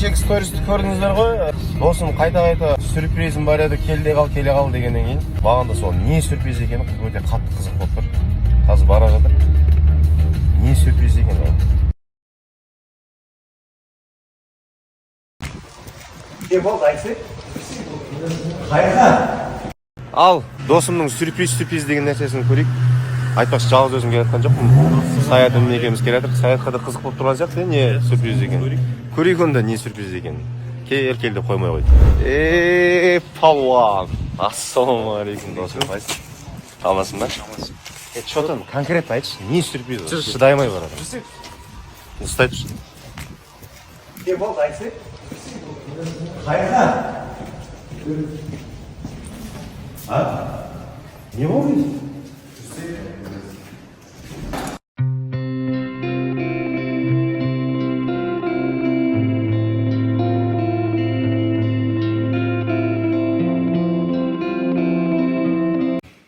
кешегі стористі көрдіңіздер ғой. Досым қайта сюрпризім бар еді, келе қал дегеннен кейін. Маған да сол не сюрприз екені өте қатты қызық болып тұр. Қазір бара жатыр. Не сюрприз екен ол? Не болды, айтсай? Қайға? Ал, досымның сюрприз деген нәрсесін көрейік. Айтпақшы, жалғыз өзім келе жатқан жоқпын. Саятым екеуміз келе жатыр. Саятқа да қызық болып тұрған сияқты, не сюрприз екен. Көрейік онда не сюрприз екен. Кел деп қоймай қойды. Палуан. Ассалаумағалейкум досым. Қайсың? Амансың ба? Амансың. Что там конкретно айтшы, не сюрприз? Шыдай алмай бар адам. Ұстай тұршы. Не болды, айтсай? Қайға? Не болды?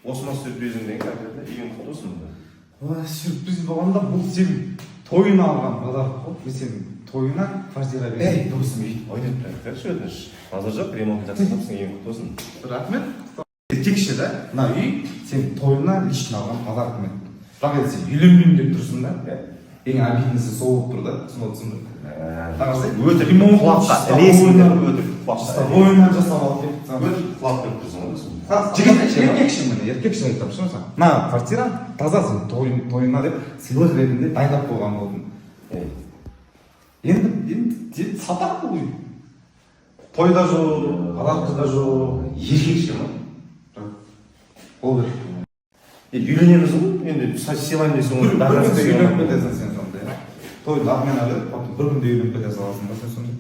Осман сюрпризің деген конкретно үйің құтты болсын ба? Сюрприз болғанда бұл сен тойына алған подарок қой. Мен сенің тойына квартира бердім. Досым үй. Ойнап тұрайық, өтініш. Назар жоқ, ремонт жасатыпсың, үйің құтты болсын. Рахмет. Текші да, мына үй сен тойына лично алған подарок мен. Бірақ енді сен үйленбеймін деп тұрсың да. Ең обидныйсы сол болып тұр да, түсініп отырсың ба? Өтір құлаққа ілесіңдер, өтір құлаққа. Ойынан жасап алып кетіп. Өтір құлақ беріп тұрсың ғой досым. Еркекші айтамын шын. Мына квартира таза сен тойына деп сыйлық ретінде дайындап қойған болдым. Енді сатақ бұл үй. Тойда жоқ, подаркада жоқ. Еркекші ма? Ол бір. Үйленеміз ғой, енді сыйлайын десің бір күнде үйленіп кетесің сен сонда. Тойды атмен алып, бір күнде үйленіп кете саласың ба сен сонда?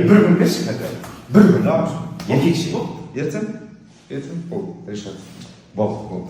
Бір күн берші қайта. Бір күн да Еркекші. ертең? Ол решат. Болды.